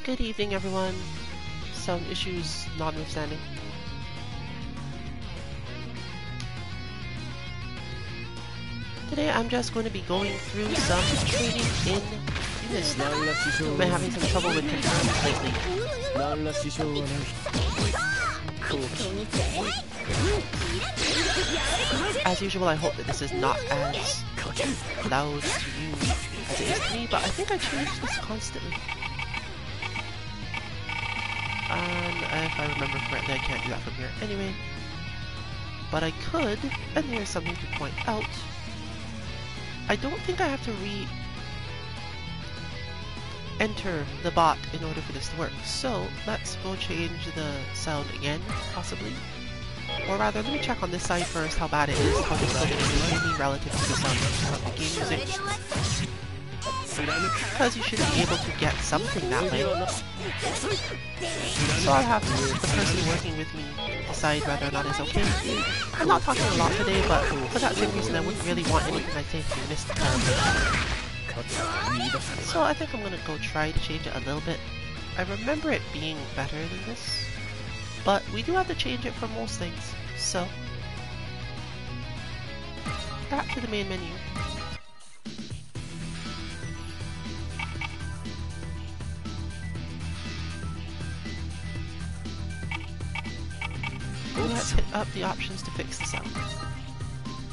Good evening, everyone. Sound issues notwithstanding. Today I'm just going to be going through some training in Yunus. I've been having some trouble with confirms lately. As usual, I hope that this is not as loud to you as it is to me, but I think I change this constantly. And if I remember correctly, I can't do that from here anyway. But I could, and here's something to point out. I don't think I have to re-enter the bot in order for this to work. So let's go change the sound again, possibly. Or rather, let me check on this side first how bad it is, how difficult it is to hear me relative to the sound of the game music. Because you should be able to get something that way. So I'll have the person working with me decide whether or not it's okay. I'm not talking a lot today, but for that same reason I wouldn't really want anything I say to be missed. So I think I'm gonna go try to change it a little bit. I remember it being better than this, but we do have to change it for most things. So back to the main menu. Let's hit up the options to fix the sound.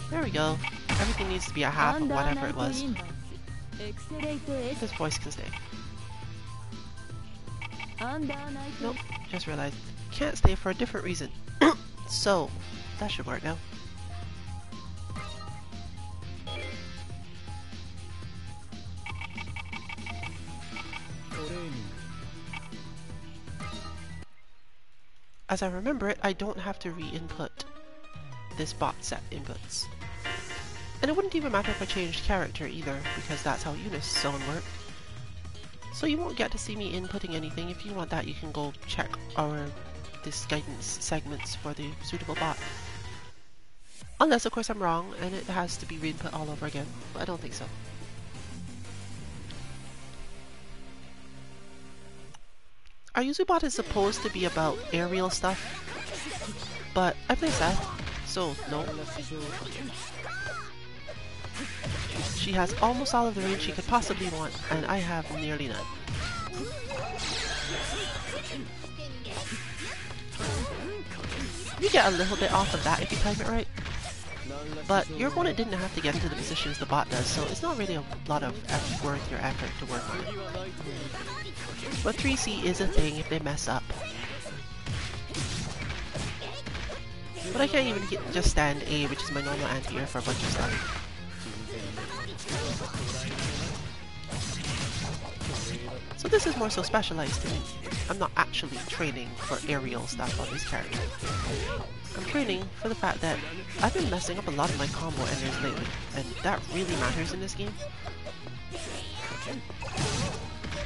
There we go. Everything needs to be a half of whatever it was. This voice can stay. Nope, just realized it can't stay for a different reason. So, that should work now. As I remember it, I don't have to re-input this bot set inputs. And it wouldn't even matter if I changed character either, because that's how Yunus zone work. So you won't get to see me inputting anything. If you want that, you can go check this guidance segments for the suitable bot. Unless, of course, I'm wrong and it has to be re-input all over again, but I don't think so. Our YuzurihaBot is supposed to be about aerial stuff, but I play Seth, so no. She has almost all of the range she could possibly want, and I have nearly none. You get a little bit off of that if you time it right, but your opponent didn't have to get into the positions the bot does, so it's not really a lot of worth your effort to work on it. But 3C is a thing if they mess up. But I can't even just stand A, which is my normal anti-air, for a bunch of stuff. So this is more so specialized to me. I'm not actually training for aerial stuff on this character. I'm training for the fact that I've been messing up a lot of my combo enders lately, and that really matters in this game.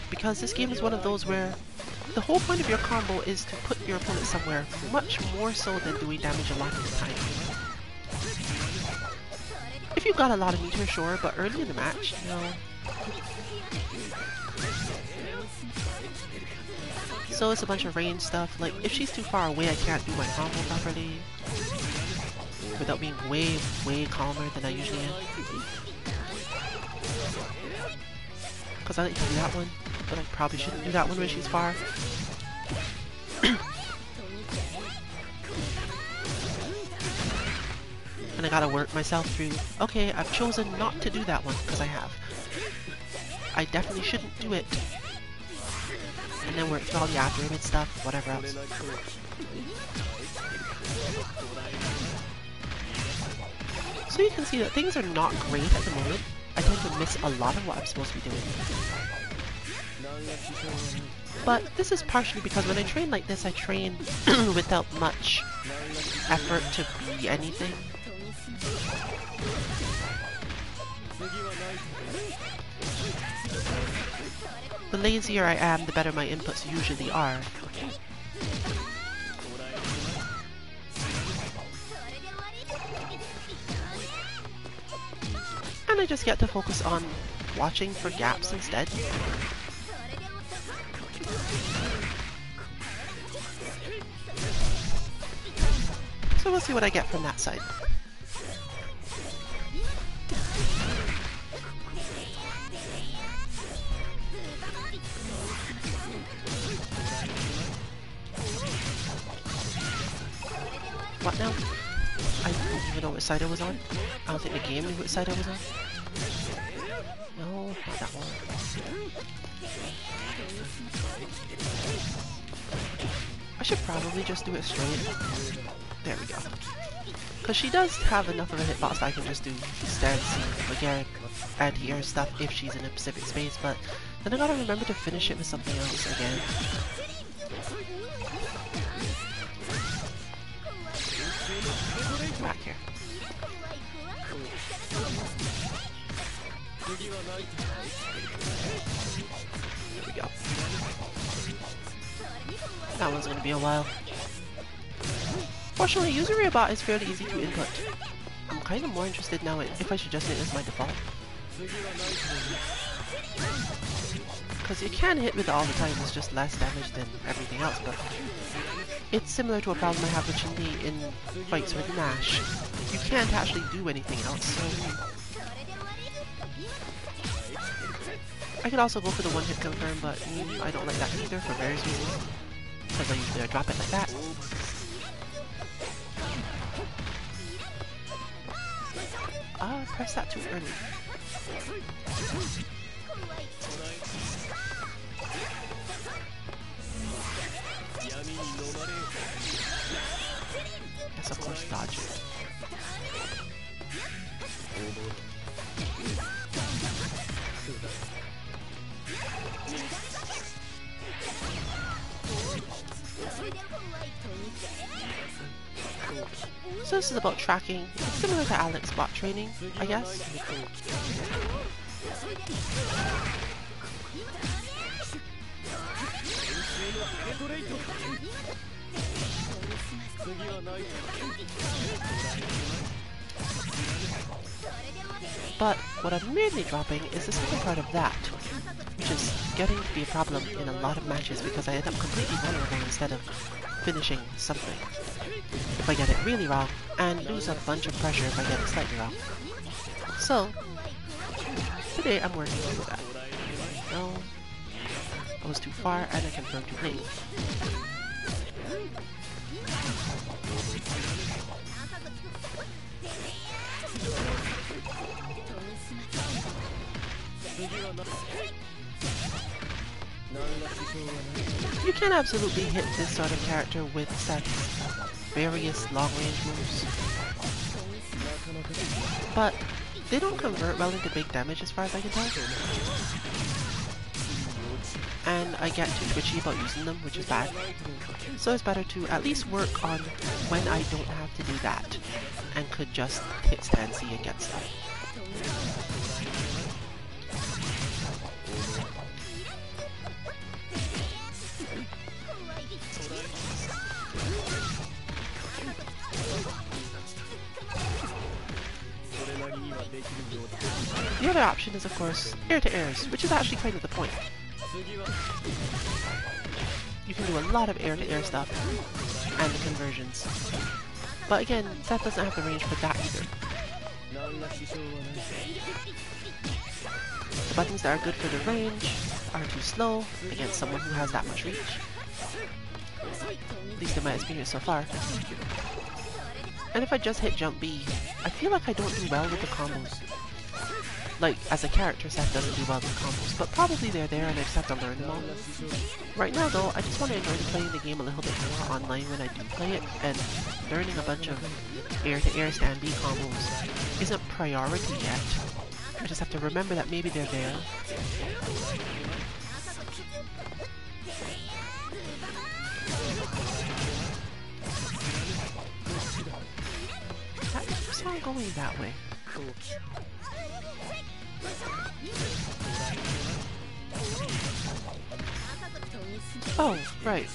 Because this game is one of those where the whole point of your combo is to put your opponent somewhere, much more so than doing damage a lot of the time. If you've got a lot of meter, sure, but early in the match, no. So it's a bunch of range stuff, like if she's too far away I can't do my combo properly without being way, way calmer than I usually am. Because I like to do that one, but I probably shouldn't do that one when she's far. And I gotta work myself through, okay, I've chosen not to do that one, because I have. I definitely shouldn't do it. And then work through all the after image stuff, whatever else. So you can see that things are not great at the moment. I tend to miss a lot of what I'm supposed to be doing. But this is partially because when I train like this, I train without much effort to be anything. The lazier I am, the better my inputs usually are. And I just get to focus on watching for gaps instead. So we'll see what I get from that side. What now? I don't even know what side I was on. I don't think the game knew what side I was on. No, not that one. I should probably just do it straight. There we go. Because she does have enough of a hitbox that I can just do stand, C, again, anti-air stuff if she's in a specific space, but then I gotta remember to finish it with something else again. Back here. There we go. That one's gonna be a while. Fortunately, YuzurihaBot is fairly easy to input. I'm kind of more interested now in if I should just make this my default. Because you can hit with it all the time, it's just less damage than everything else, but it's similar to a problem I have with Chun-Li in fights with Nash. You can't actually do anything else, so I could also go for the one-hit confirm, but I don't like that either for various reasons. Because I usually drop it like that. Ah, press that too early. Yes, of course, dodge it. So this is about tracking. It's similar to Alex's bot training, I guess. But what I'm mainly dropping is the second part of that, which is getting to be a problem in a lot of matches because I end up completely vulnerable instead of finishing something if I get it really wrong, and lose a bunch of pressure if I get it slightly wrong. So, today I'm working through that. No, I was too far and I confirmed too late. You can absolutely hit this sort of character with Set's various long-range moves, but they don't convert well into big damage as far as I can tell. And I get too twitchy about using them, which is bad. So it's better to at least work on when I don't have to do that, and could just hit stand C and get stuff. The other option is, of course, air-to-airs, which is actually kind of the point. You can do a lot of air-to-air stuff, and the conversions. But again, Seth doesn't have the range for that either. The buttons that are good for the range are too slow against someone who has that much reach. At least in my experience so far. And if I just hit jump B, I feel like I don't do well with the combos. Like, as a character, Seth doesn't do well with combos, but probably they're there and I just have to learn them all. Right now though, I just want to enjoy playing the game a little bit more online when I do play it, and learning a bunch of air-to-air stand B combos isn't priority yet. I just have to remember that maybe they're there. That keeps on going that way. Oh, right.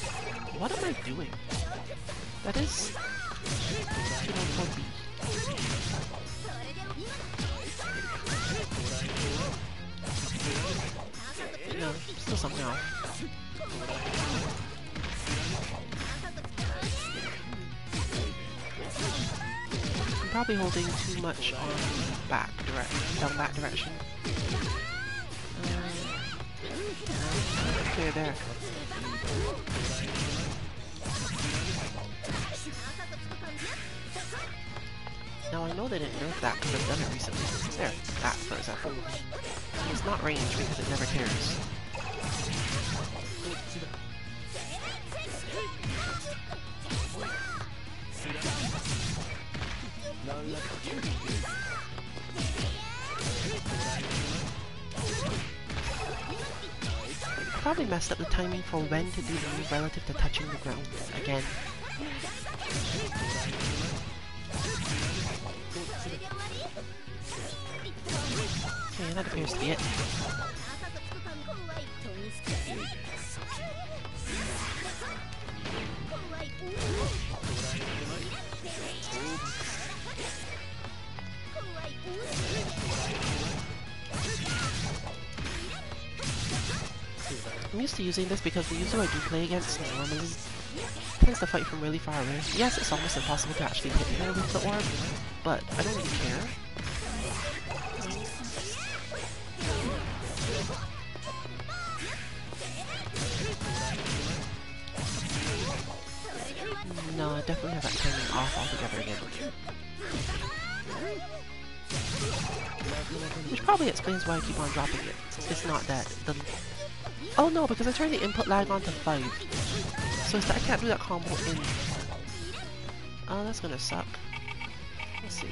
What am I doing? That is 214B. No, still something off. probably holding too much on back direction, down that direction. Clear there. Now I know they didn't nerf that because I've done it recently. There, that for example. It's not range because it never tears. Probably messed up the timing for when to do the move relative to touching the ground again. Okay, that appears to be it. I'm used to using this because the user I do play against normally tends to fight from really far away. Yes, it's almost impossible to actually hit her with the orb, but I don't really care. No, I definitely have that timing off altogether again. Which probably explains why I keep on dropping it. It's not that the... Oh no, because I turned the input lag on to 5. So it's that I can't do that combo in... Oh, that's gonna suck. Let's see.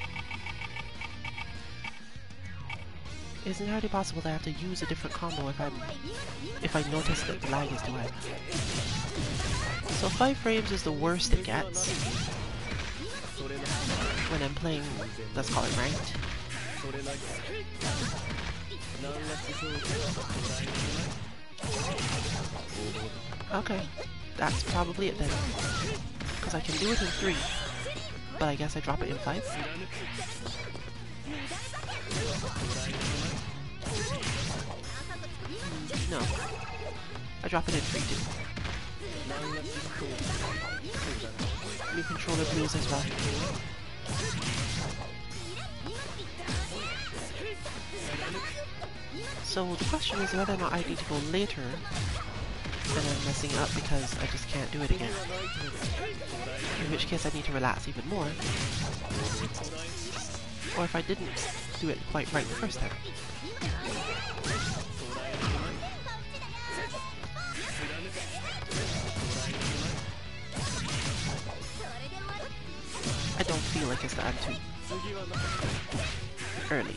It's entirely possible that I have to use a different combo if I notice that the lag is too high. So 5 frames is the worst it gets when I'm playing, let's call it ranked. Okay, that's probably it then. Because I can do it in 3, but I guess I drop it in 5. No, I drop it in 3 too. New controller blues as well. So the question is whether or not I need to go later and I'm messing up because I just can't do it again. In which case I need to relax even more. Or if I didn't do it quite right the first time. I don't feel like it's that I'm too early.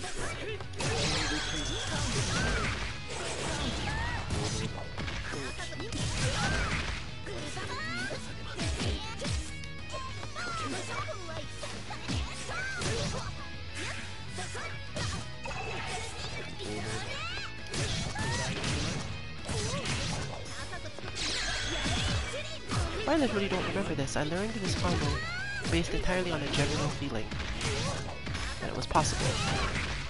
I literally don't remember this. I learned this combo based entirely on a general feeling that it was possible.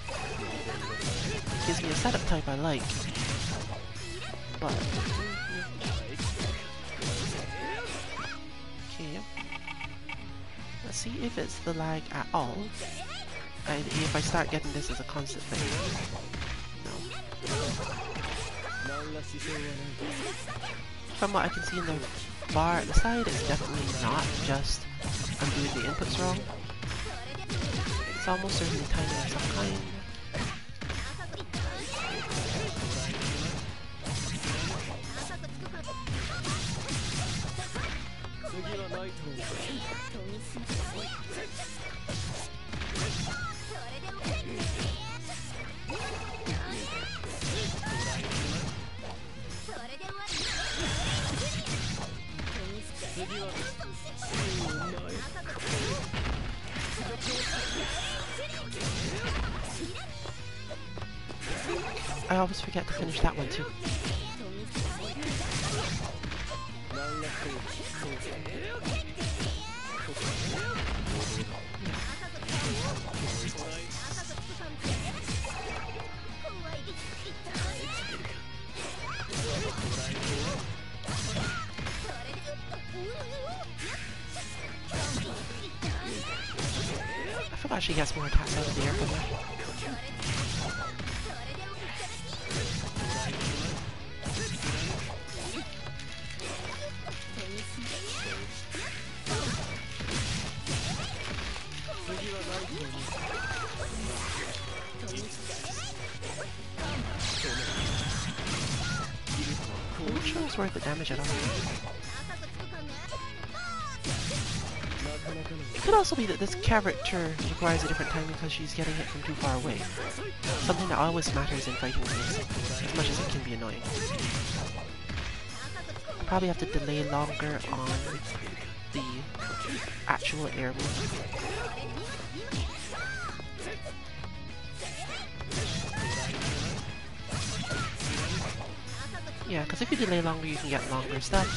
It gives me a setup type I like, but... Okay, let's see if it's the lag at all, and if I start getting this as a constant thing. No. From what I can see in the bar at the side, it's definitely not just I'm doing the inputs wrong. It's almost certainly timing of some kind. I always forget to finish that one too. I Actually gets more attacks out of the air from there. I'm not sure it's worth the damage at all. It could also be that this character requires a different timing because she's getting hit from too far away. Something that always matters in fighting games, as much as it can be annoying. I probably have to delay longer on the actual air move. Yeah, because if you delay longer, you can get longer stuff.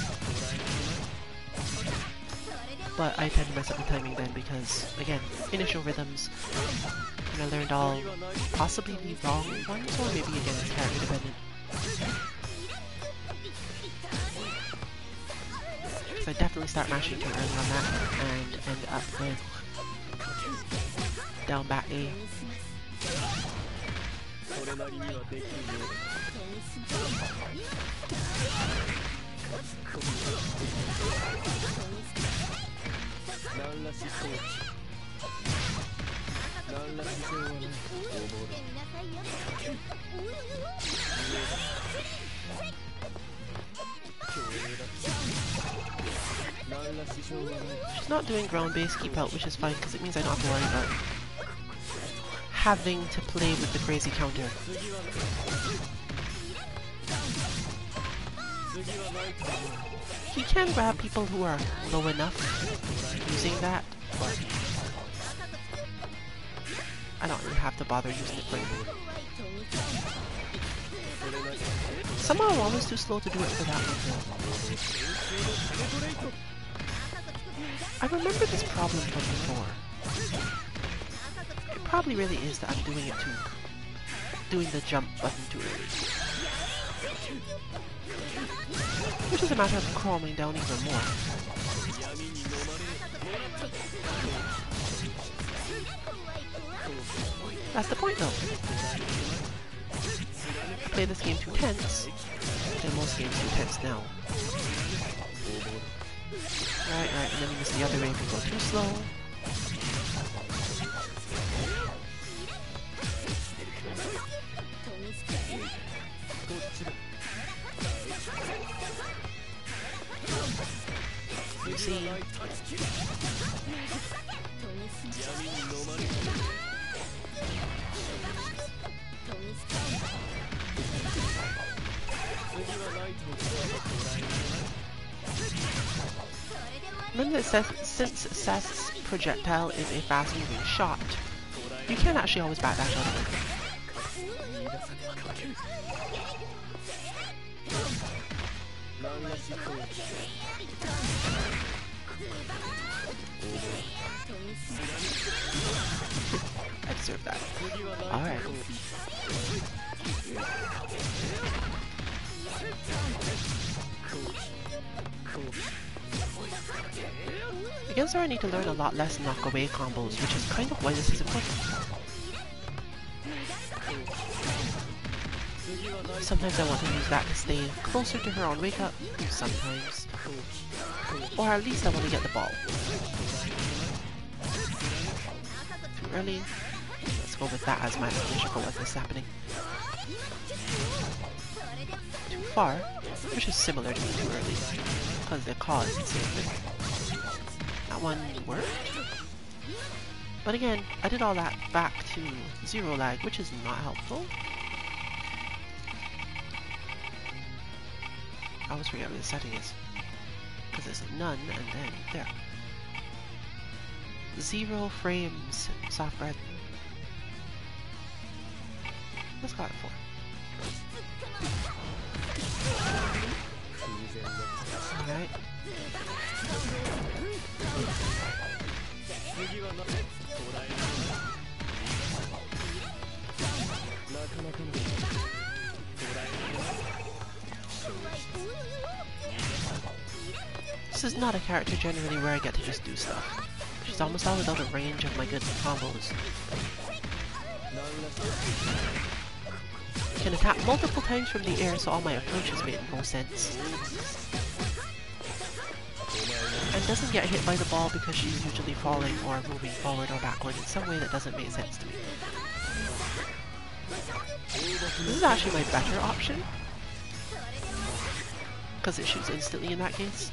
But I tend to mess up the timing then because, again, initial rhythms, and I learned all possibly the wrong ones, or maybe again it's character dependent. So I definitely start mashing too early on that, and end up with down back A. She's not doing ground base keep out, which is fine because it means I don't have to worry about having to play with the crazy counter. He can grab people who are low enough using that, but I don't really have to bother using it for anything. Somehow I'm always too slow to do it for that one though. I remember this problem from before. It probably really is that I'm doing the jump button too early. Which is a matter of calming down even more. That's the point though. I play this game too tense. And most games too tense now. Right, and then you miss the other way if you go too slow. You see? Remember that since Seth's projectile is a fast-moving shot, you can actually always backdash out of it. I deserve that. Alright. Against her I need to learn a lot less knock-away combos, which is kind of why this is important. Sometimes I want to use that to stay closer to her on wake up, sometimes. Or at least I want to get the ball. Too early. Let's go with that as my initial as this is happening. Too far, which is similar to too early, because the cause is the same thing. That one worked. But again, I did all that back to 0 lag, which is not helpful. I always forget what the setting is. Because there's none, and then there. 0 frames, soft bread. Let's go at 4. Alright. This is not a character generally where I get to just do stuff. She's almost always out of range of my good combos. Can attack multiple times from the air, so all my approaches made no sense. And doesn't get hit by the ball because she's usually falling or moving forward or backward in some way that doesn't make sense to me. This is actually my better option, because it shoots instantly in that case,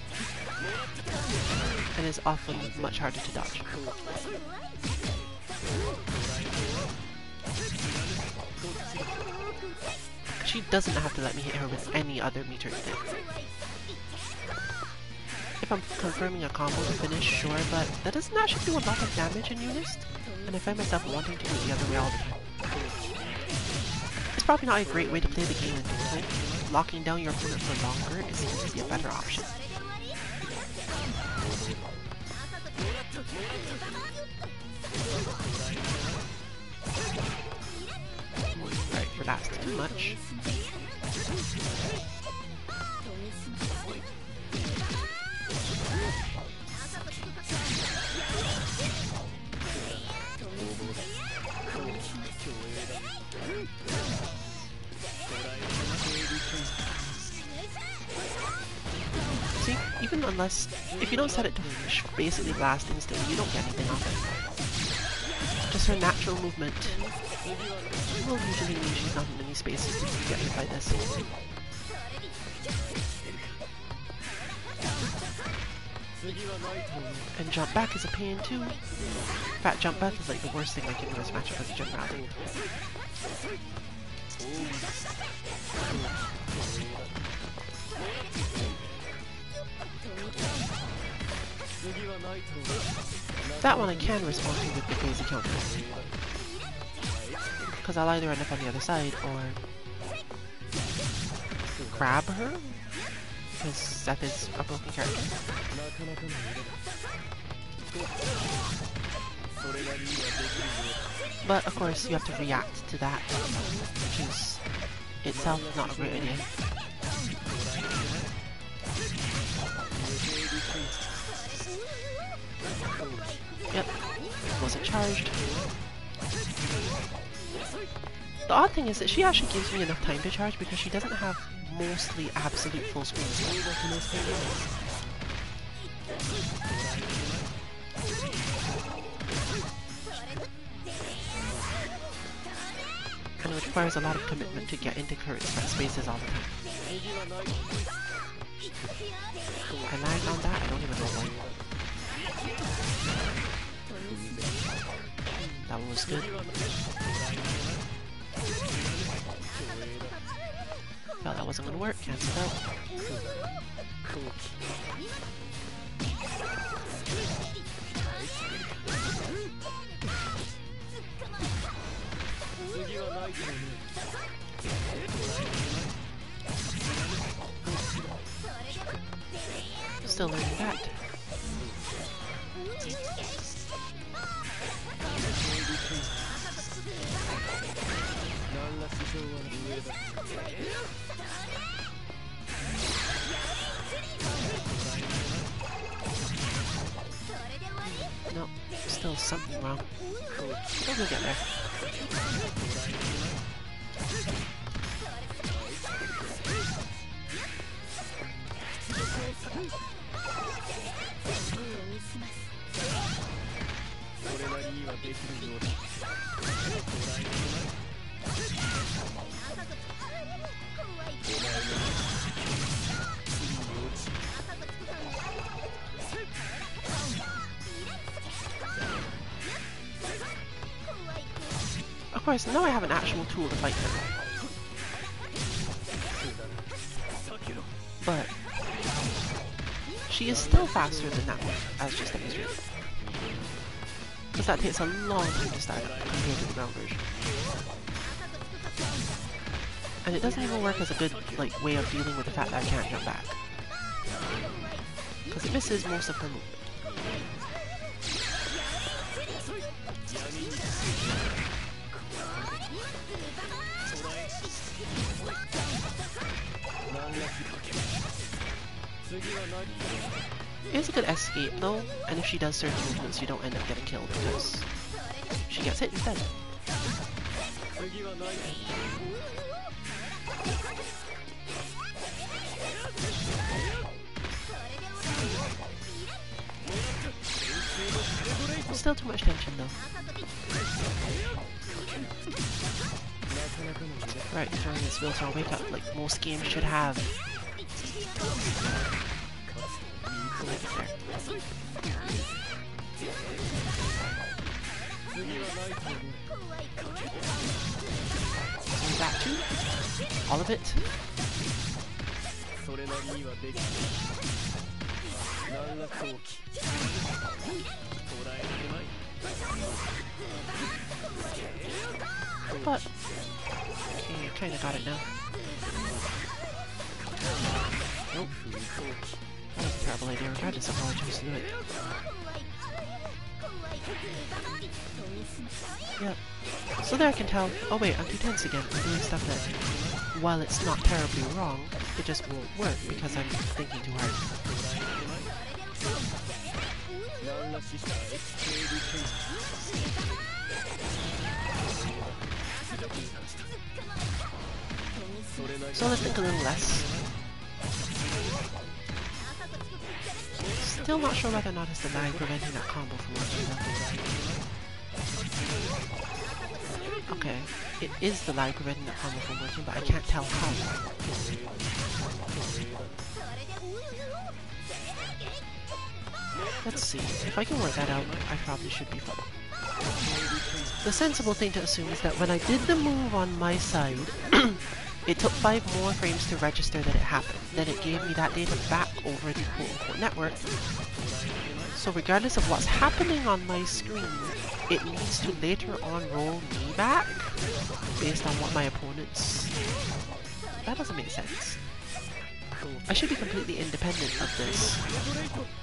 and is often much harder to dodge. She doesn't have to let me hit her with any other metered thing. If I'm confirming a combo to finish, sure, but that doesn't actually do a lot of damage in Unist, and I find myself wanting to do it the other way all the time. It's probably not a great way to play the game in total. Locking down your opponent for longer is seems to be a better option. Right, relaxed too much. See, even unless, if you don't set it to basically blast instantly, you don't get anything off it. Just her natural movement will usually mean she's not in any spaces to get hit by this. And jump back is a pain too. In fact, jump back is like the worst thing I can do in this matchup as a jump rally. That one I can respond to with the crazy counter, because I'll either end up on the other side or grab her, because Seth is a broken character. But of course you have to react to that, which is itself not a great idea. Yep, wasn't charged. The odd thing is that she actually gives me enough time to charge because she doesn't have mostly absolute full screen stuff. And it requires a lot of commitment to get into current spaces all the time. I lagged on that, I don't even know why. That one was good. Felt that wasn't gonna work, cancelled out. Still learning that. No, still something wrong. We'll get there. Of course, now I have an actual tool to fight her. But she is still faster than that one, as just demonstrated. Because that takes a long time to start up compared to the ground version. And it doesn't even work as a good way of dealing with the fact that I can't jump back. Because it misses most of her movement. is a good escape though, and if she does certain movements you don't end up getting killed because she gets hit instead. Still too much tension though. Right, throwing its will to wake up like most games should have. So that too? All of it? But okay, kinda got it now. Nope. That was a terrible idea, regardless of how I chose to do it. Yep. So there I can tell, oh wait, I'm too tense again. I'm doing stuff that, while it's not terribly wrong, it just won't work because I'm thinking too hard. So let's think a little less. Still not sure whether or not it's the lag preventing that combo from working though. Okay, it is the lag preventing that combo from working, but I can't tell how. Let's see, if I can work that out, I probably should be fine. The sensible thing to assume is that when I did the move on my side, it took 5 more frames to register that it happened. Then it gave me that data back over the quote-unquote network. So regardless of what's happening on my screen, it needs to later on roll me back based on what my opponent's... That doesn't make sense. I should be completely independent of this,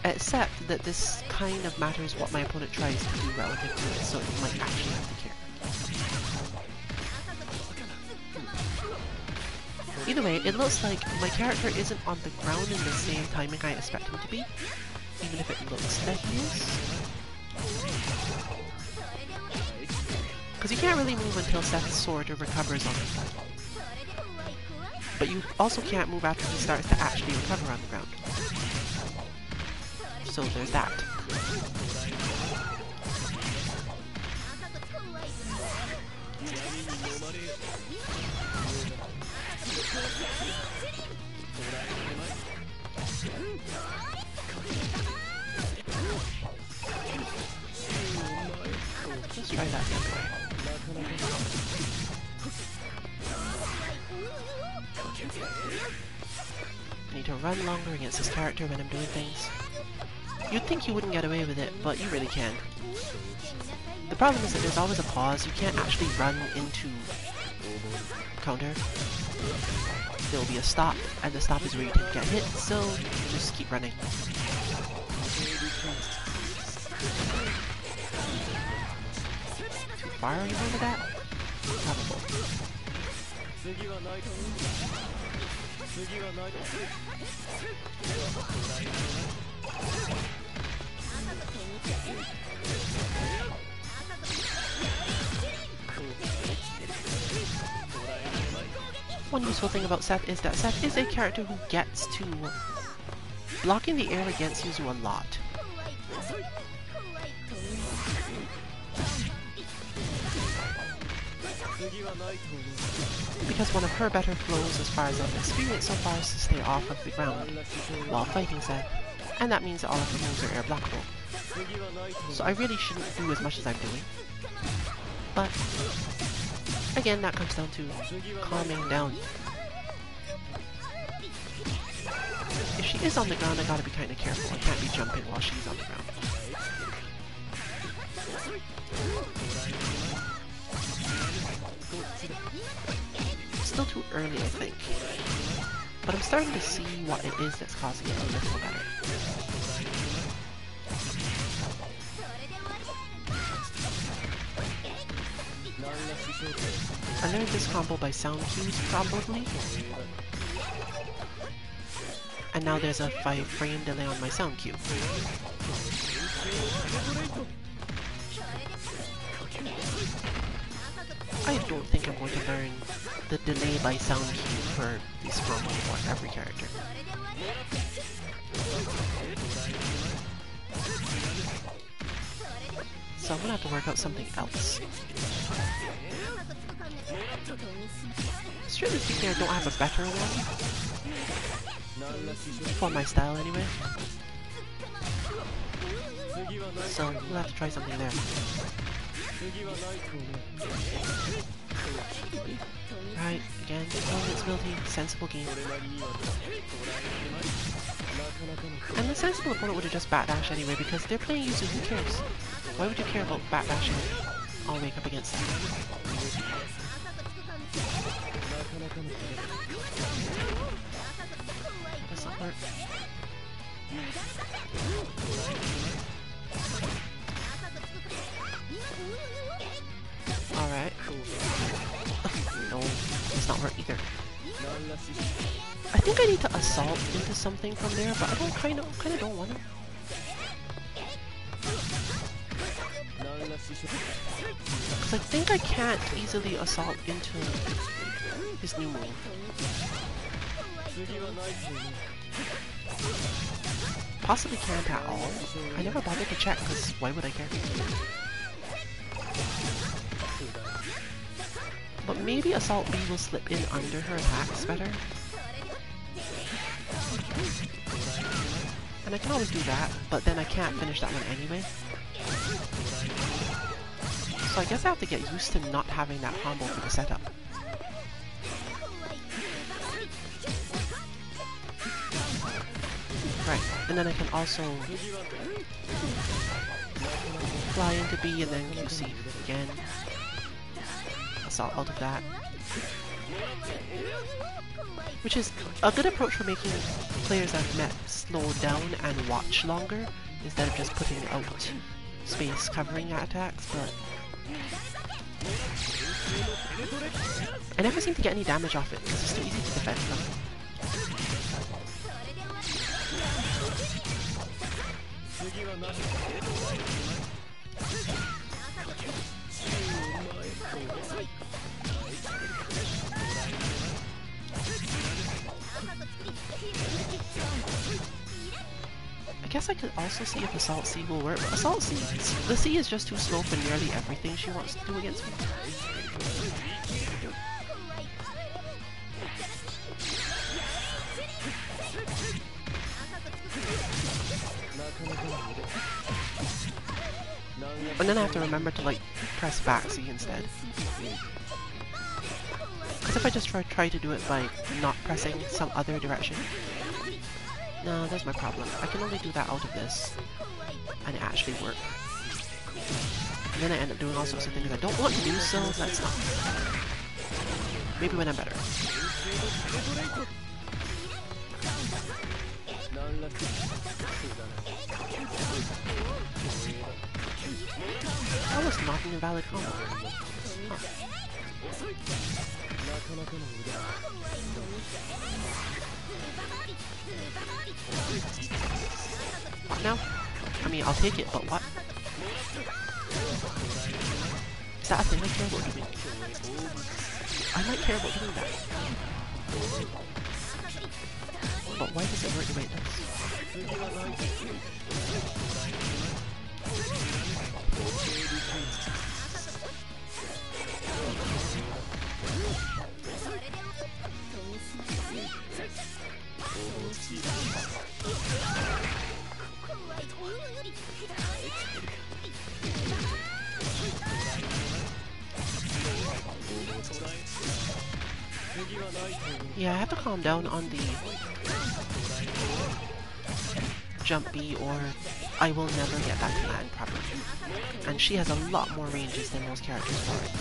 except that this kind of matters what my opponent tries to do relative to it, so it might actually have to care. Either way, it looks like my character isn't on the ground in the same timing I expect him to be, even if it looks that he is. Because you can't really move until Seth's sword recovers on it. But you also can't move after he starts to actually recover on the ground. So there's that. Let's try that the other way. I need to run longer against this character when I'm doing things. You'd think you wouldn't get away with it, but you really can. The problem is that there's always a pause. You can't actually run into counter. There will be a stop, and the stop is where you tend to get hit, so just keep running. Too far, you remember that? Probably. One useful thing about Seth is that Seth is a character who gets to... Blocking the air against Yuzu a lot. Because one of her better flows, as far as I've experienced so far, is to stay off of the ground while fighting Seth, and that means that all of her moves are air blockable. So I really shouldn't do as much as I'm doing. But again, that comes down to calming down. If she is on the ground, I gotta be kind of careful. I can't be jumping while she's on the ground. Still too early, I think. But I'm starting to see what it is that's causing it a little better. I learned this combo by sound cues, probably. And And now there's a 5-frame delay on my sound cue. I don't think I'm going to learn the delay by sound cue for this combo for every character. So I'm gonna have to work out something else. Strictly speaking, I don't have a better one. For my style anyway. So we'll have to try something there. Right, again, no invincibility, sensible game. And the sensible opponent would have just backdashed anyway because they're playing Yuzu, who cares? Why would you care about backdashing all the way up against them? Does that work? Alright. No, does not work either. I think I need to assault into something from there, but I don't kind of don't want to. Because I think I can't easily assault into his new move. Possibly can't at all. I never bothered to check because why would I care? But maybe Assault B will slip in under her attacks better. And I can always do that, but then I can't finish that one anyway. So I guess I have to get used to not having that combo for the setup. Right, and then I can also fly into B and then QC again. Assault out of that. Which is a good approach for making players I've met slow down and watch longer, instead of just putting out space covering attacks, but I never seem to get any damage off it because it's too easy to defend from. I guess I could also see if Assault C will work, but Assault C, the C is just too slow for nearly everything she wants to do against me. And then I have to remember to like press back C instead. Because if I just try to do it by not pressing some other direction. No, that's my problem. I can only do that out of this. And it actually worked. And then I end up doing all sorts of things I don't want to do, so let's not. Maybe when I'm better. That was not an invalid combo. Huh. What now? I mean, I'll take it, but what? Is that a thing I care about doing? I might care about doing that. But why does it work the way it does? Yeah, I have to calm down on the jump B or I will never get that to land properly. And she has a lot more ranges than most characters for it.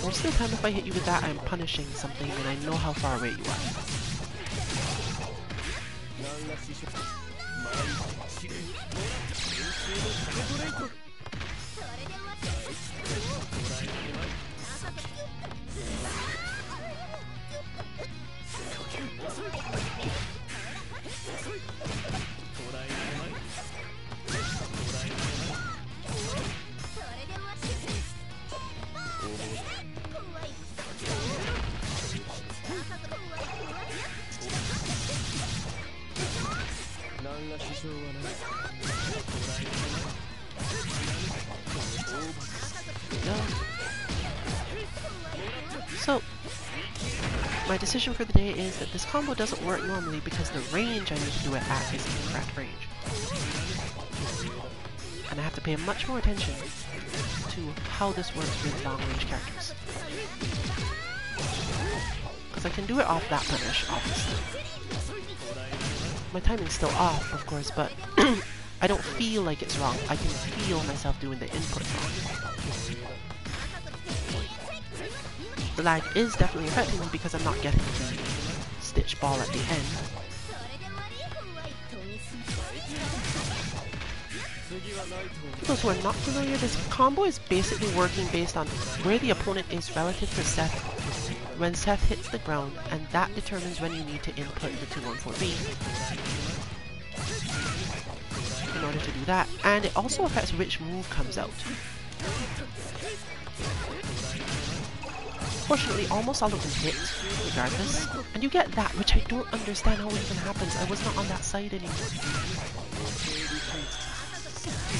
Most of the time if I hit you with that, I'm punishing something and I know how far away you are. There we go. So, my decision for the day is that this combo doesn't work normally because the range I need to do it at is the correct range. And I have to pay much more attention to how this works with long range characters. Because I can do it off that punish, obviously. My timing's still off, of course, but I don't feel like it's wrong. I can feel myself doing the input wrong. The lag is definitely affecting me because I'm not getting the stitch ball at the end. For those who are not familiar, this combo is basically working based on where the opponent is relative to Seth when Seth hits the ground, and that determines when you need to input the 214B in order to do that, and it also affects which move comes out. Fortunately, almost all of them hit, regardless, and you get that, which I don't understand how it even happens. I was not on that side anymore.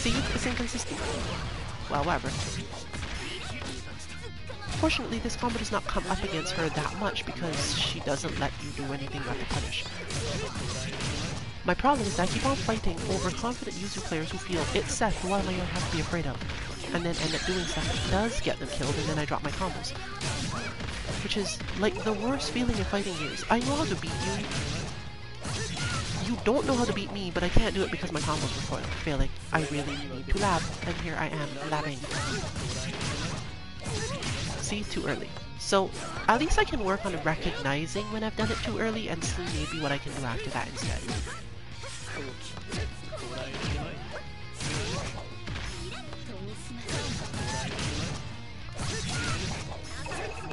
See, it's inconsistent. Well, whatever. Fortunately, this combo does not come up against her that much because she doesn't let you do anything but to punish. My problem is that I keep on fighting overconfident Yuzu players who feel, it's Seth, what am I going to have to be afraid of? And then end up doing stuff that does get them killed, and then I drop my combos. Which is, like, the worst feeling in fighting games. I know how to beat you. You don't know how to beat me, but I can't do it because my combos were failing. I really need to lab, and here I am, labbing. See? Too early. So, at least I can work on recognizing when I've done it too early and see maybe what I can do after that instead.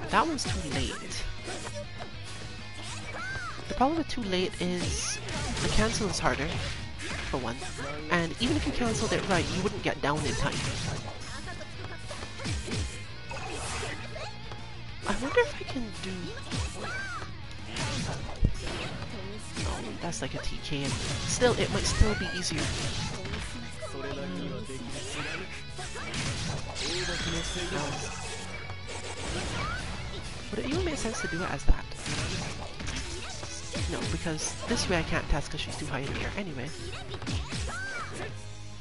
That one's too late. The problem with too late is the cancel is harder, for one, and even if you cancelled it right, you wouldn't get down in time. I wonder if I can do... No, that's like a TK, and still, it might still be easier. Would it even make sense to do it as that? No, because this way I can't test because she's too high in the air anyway.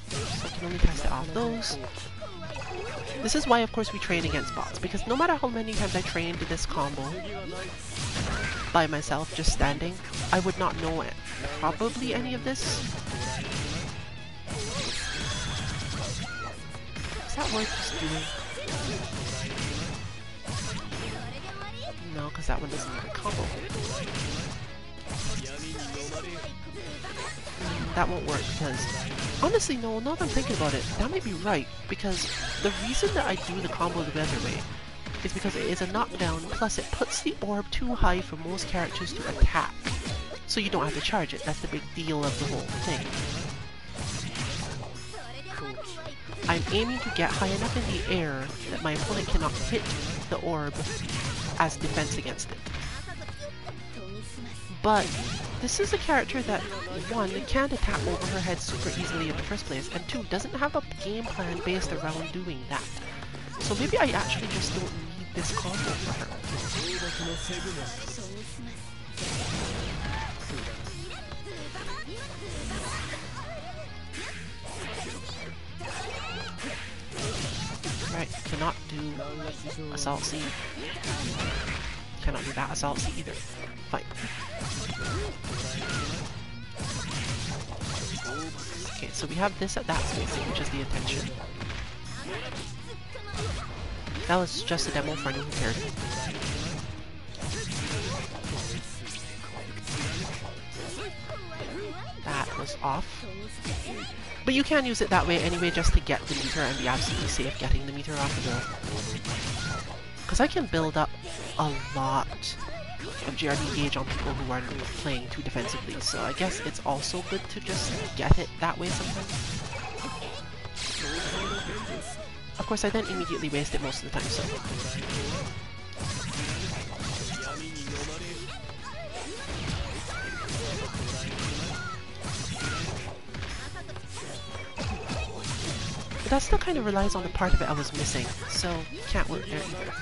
So I can only test it off those. This is why, of course, we train against bots, because no matter how many times I trained this combo by myself, just standing, I would not know it. Probably any of this. Is that worth just doing? No, because that one doesn't have a combo. That won't work because... Honestly, no, now that I'm thinking about it, that might be right, because the reason that I do the combo the other way is because it is a knockdown, plus it puts the orb too high for most characters to attack. So you don't have to charge it, that's the big deal of the whole thing. I'm aiming to get high enough in the air that my opponent cannot hit the orb as defense against it. But this is a character that, one, can't attack over her head super easily in the first place, and two, doesn't have a game plan based around doing that. So maybe I actually just don't need this combo for her. Right, cannot do Assault C. Cannot do that Assault C either. Fine. Okay, so we have this at that spacing, which is the attention. That was just a demo for anyone who cared. That was off. But you can use it that way anyway, just to get the meter and be absolutely safe getting the meter off the bill. Because I can build up a lot of GRD gauge on people who aren't playing too defensively, so I guess it's also good to just get it that way sometimes. Of course, I then immediately waste it most of the time, so... But that still kind of relies on the part of it I was missing, so can't work there either.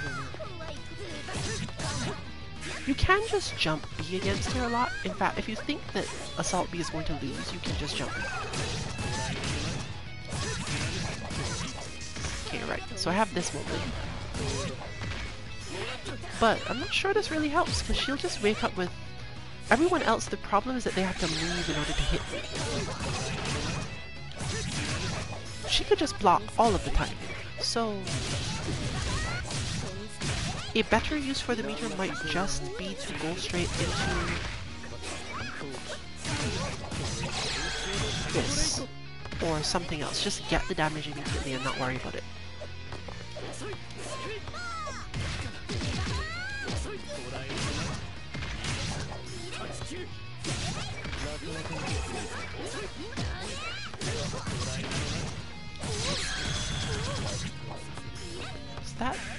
You can just jump B against her a lot. In fact, if you think that Assault B is going to lose, you can just jump B. Okay, right, so I have this moment. But I'm not sure this really helps, because she'll just wake up with... Everyone else, the problem is that they have to move in order to hit me. She could just block all of the time. So... a better use for the meter might just be to go straight into... this. Or something else. Just get the damage immediately and not worry about it.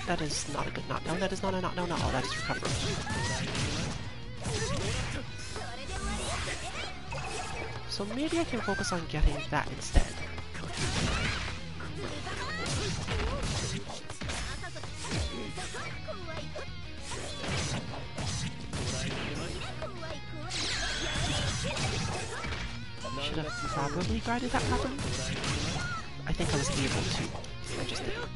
That is not a good knockdown. That is not a knockdown at all. That is recovery. So maybe I can focus on getting that instead. Should have probably guarded that properly. I think I was able to. I just didn't.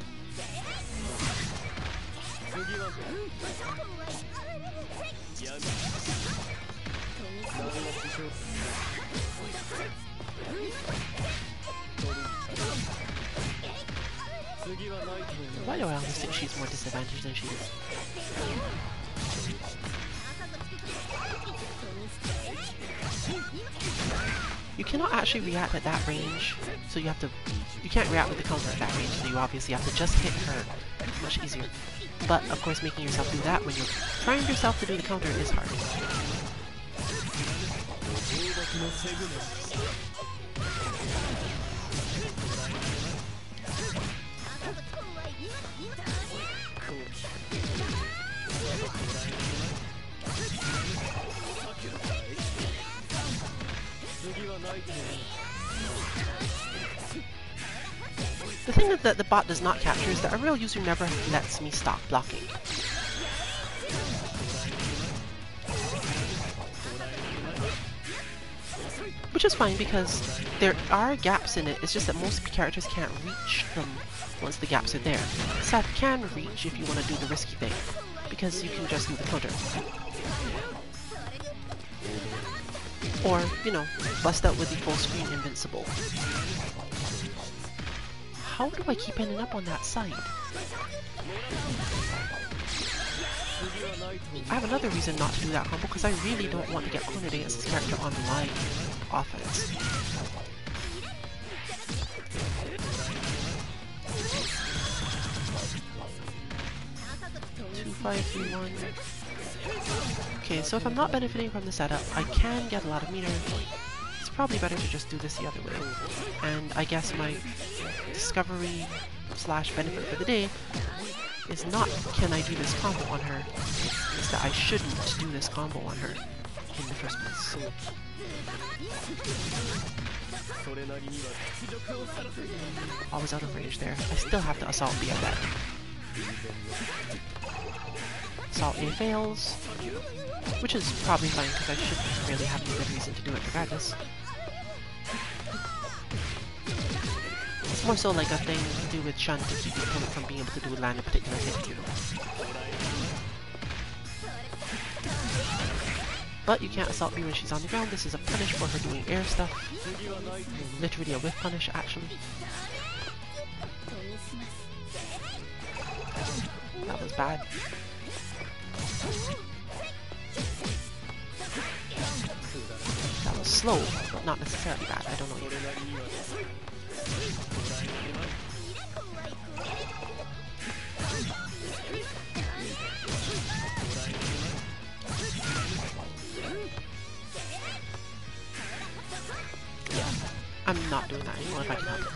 Why do I always think she's more disadvantaged than she is? You cannot actually react at that range, so you can't react with the counter at that range, so you obviously have to just hit her. It's much easier. But, of course, making yourself do that when you're trying yourself to do the counter is hard. The thing that the bot does not capture is that a real user never lets me stop blocking. Which is fine because there are gaps in it, it's just that most characters can't reach them once the gaps are there. Seth can reach if you want to do the risky thing, because you can just do the counter. Or, you know, bust out with the full screen invincible. How do I keep ending up on that side? I have another reason not to do that combo, because I really don't want to get cornered against this character on my offense. Two, 5, 3, 1. Okay, so if I'm not benefiting from the setup, I can get a lot of meter. It's probably better to just do this the other way. And I guess my discovery slash benefit for the day is not can I do this combo on her, it's that I shouldn't do this combo on her in the first place. I was out of range there. I still have to assault B at that. Assault A fails, which is probably fine because I shouldn't really have any good reason to do it regardless. It's more so like a thing to do with Shun to keep the opponent from being able to land a particular hit. But you can't assault me when she's on the ground. This is a punish for her doing air stuff. Literally a whiff punish, actually. That was bad. That was slow, but not necessarily bad. I don't know yet. Yeah, I'm not doing that anymore if I can help it.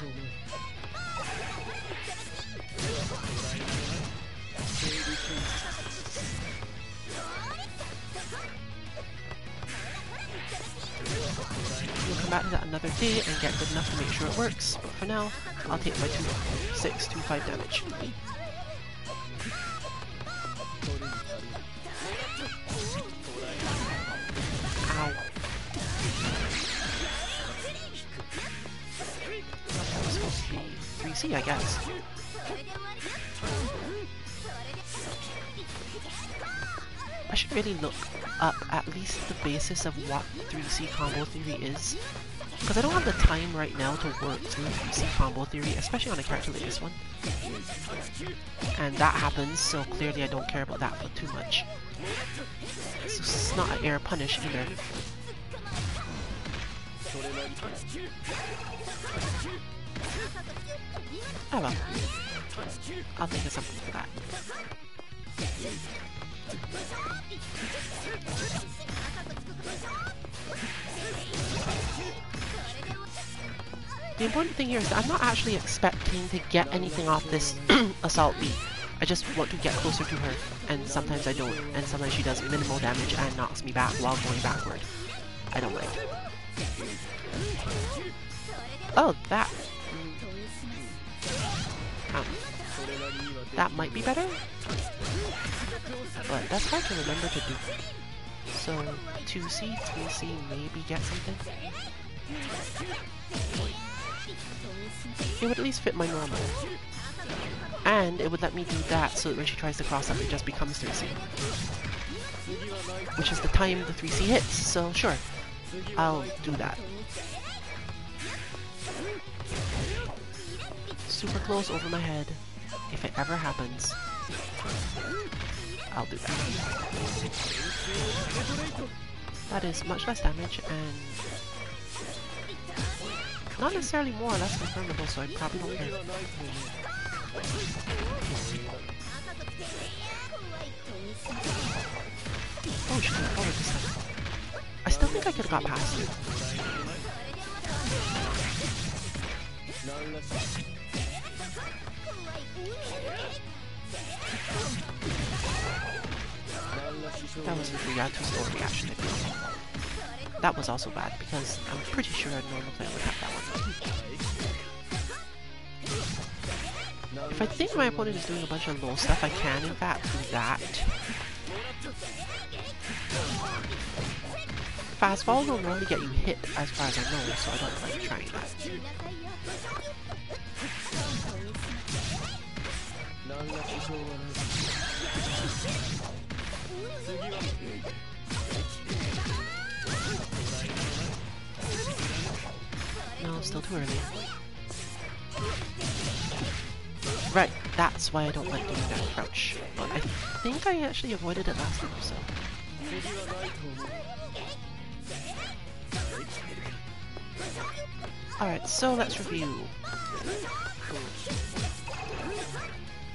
We'll come back to that another day and get good enough to make sure it works, but for now, I'll take my 2/625 damage. Ow. That was supposed to be 3C, I guess. I should really look up at least the basis of what 3C combo theory is, because I don't have the time right now to work through 3C combo theory, especially on a character like this one. And that happens, so clearly I don't care about that for too much. So it's not an air punish either. Oh well. I'll think of something for that. The important thing here is that I'm not actually expecting to get anything off this assault beat. I just want to get closer to her, and sometimes I don't, and sometimes she does minimal damage and knocks me back while going backward. I don't like it. Oh, that... that might be better? But that's hard to remember to do. So, 2C, 3C, maybe get something? It would at least fit my normal. And it would let me do that so that when she tries to cross up it just becomes 3C. Which is the time the 3C hits, so sure. I'll do that. Super close over my head. If it ever happens, I'll do that. That is much less damage and not necessarily more or less confirmable, so I probably don't care. Oh, she went forward this time. I still think I could have got past it. That was a too slow reaction. That was also bad because I'm pretty sure a normal player would have that one. If I think my opponent is doing a bunch of low stuff, I can in fact do that. Fast fall will normally get you hit as far as I know, so I don't like trying that. No, still too early. Right, that's why I don't like doing that crouch. But I think I actually avoided it last time, so... Alright, so let's review.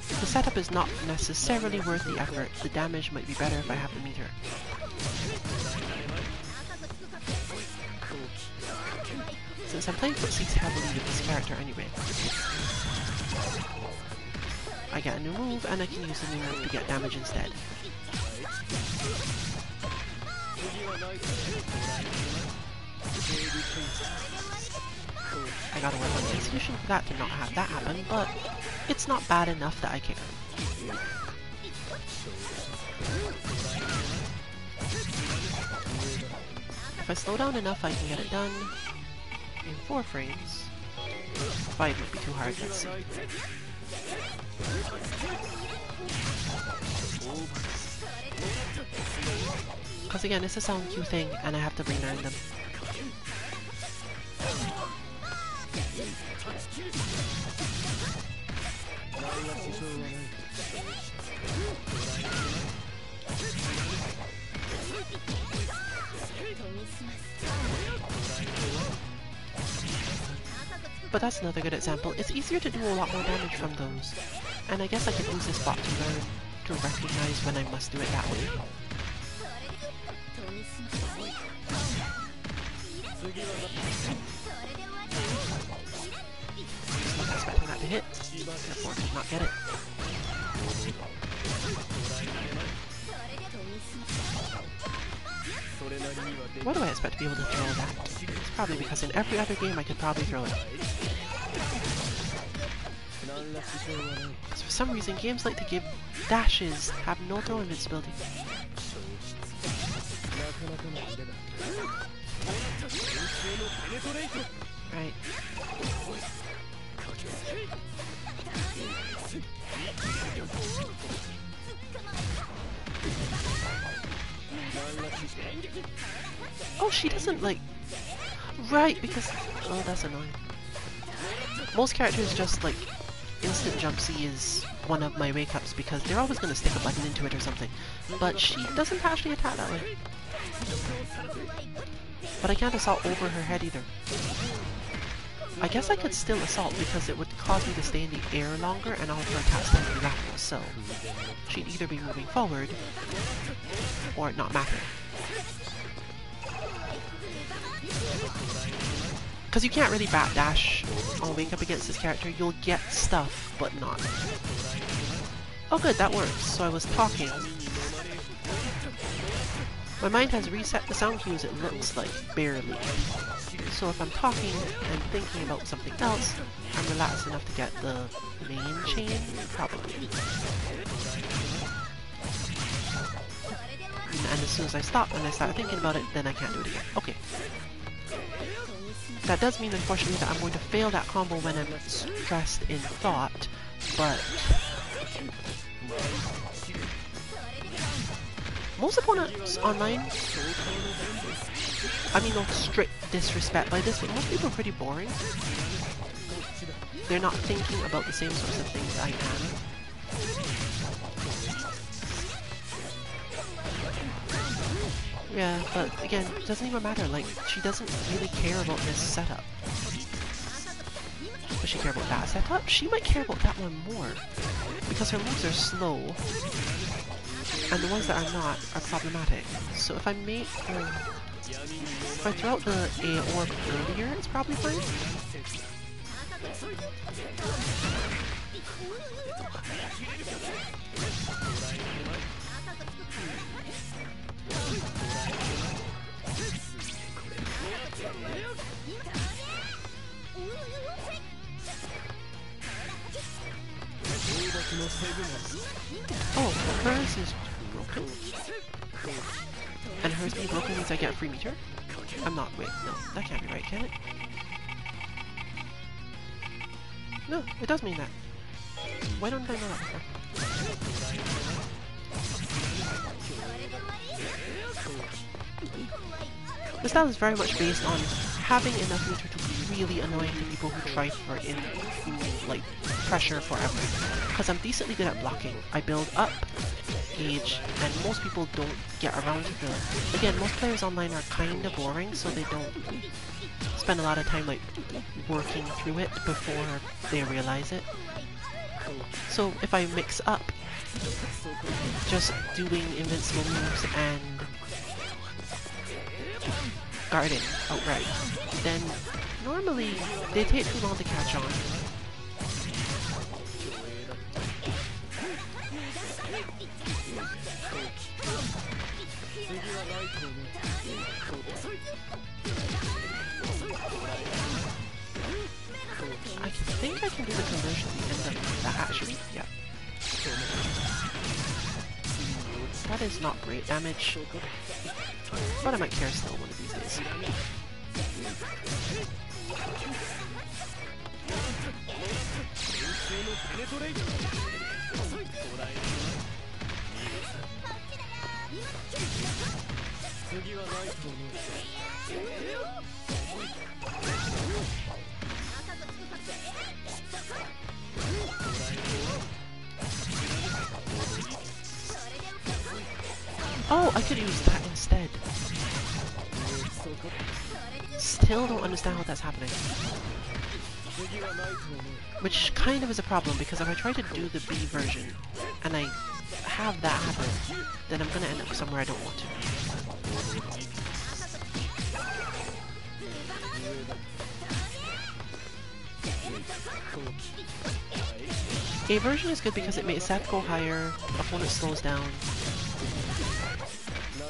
The setup is not necessarily worth the effort. The damage might be better if I have the meter. Since I'm playing footseeks heavily with this character anyway, I get a new move and I can use the new move to get damage instead. I gotta work on the execution for that to not have that happen, but it's not bad enough that I care. If I slow down enough, I can get it done in 4 frames. 5 might be too hard, let's see. Because again, it's a sound cue thing, and I have to relearn them. But that's another good example. It's easier to do a lot more damage from those. And I guess I could use this bot to learn to recognize when I must do it that way. Just not expecting that to hit, therefore did not get it. Why do I expect to be able to throw that? It's probably because in every other game I could probably throw it. Because for some reason games like to give dashes have no throw invincibility. Right. Oh, she doesn't like... Right, because... Oh, that's annoying. Most characters just like... Instant jump C is one of my wake-ups because they're always going to stick a button into it or something. But she doesn't actually attack that way. But I can't assault over her head either. I guess I could still assault because it would cause me to stay in the air longer and all of her attacks tend to be lateral, so she'd either be moving forward or it not matter. Because you can't really backdash on wake up against this character. You'll get stuff, but not. Oh good, that works. So I was talking. My mind has reset the sound cues, it looks like, barely. So if I'm talking and thinking about something else, I'm relaxed enough to get the main chain, probably. And as soon as I stop and I start thinking about it, then I can't do it again. Okay. That does mean, unfortunately, that I'm going to fail that combo when I'm stressed in thought, but... Most opponents online, I mean no strict disrespect by this, but most people are pretty boring. They're not thinking about the same sorts of things I am. Yeah, but again, it doesn't even matter, like, she doesn't really care about this setup. Does she care about that setup? She might care about that one more, because her moves are slow, and the ones that are not are problematic. So if I make her... If I throw out the A orb earlier, it's probably fine. Oh, hers is broken. And hers being broken means I get a free meter? I'm not, wait, no, that can't be right, can it? No, it does mean that. Why don't I know that before? The style is very much based on having enough meter to be really annoying to people who try for like pressure forever. Because I'm decently good at blocking. I build up gauge, and most people don't get around to the... Again, most players online are kinda boring, so they don't spend a lot of time like working through it before they realize it. So if I mix up just doing invincible moves and guarding outright, then normally they take too long to catch on. I think I can do the conversion at the end of that actually, yeah. That is not great damage, but I might care still one of these days. Oh, I could use that instead. Still don't understand how that's happening. Which kind of is a problem, because if I try to do the B version, and I have that happen, then I'm gonna end up somewhere I don't want to. A version is good because it makes Seth go higher, opponent slows down,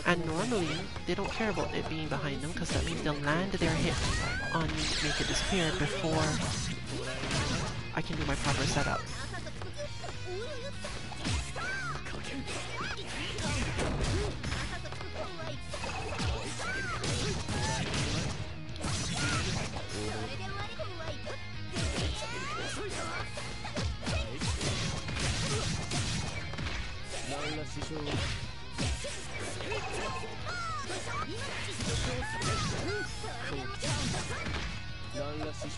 And normally, they don't care about it being behind them because that means they'll land their hit on me to make it disappear before I can do my proper setup.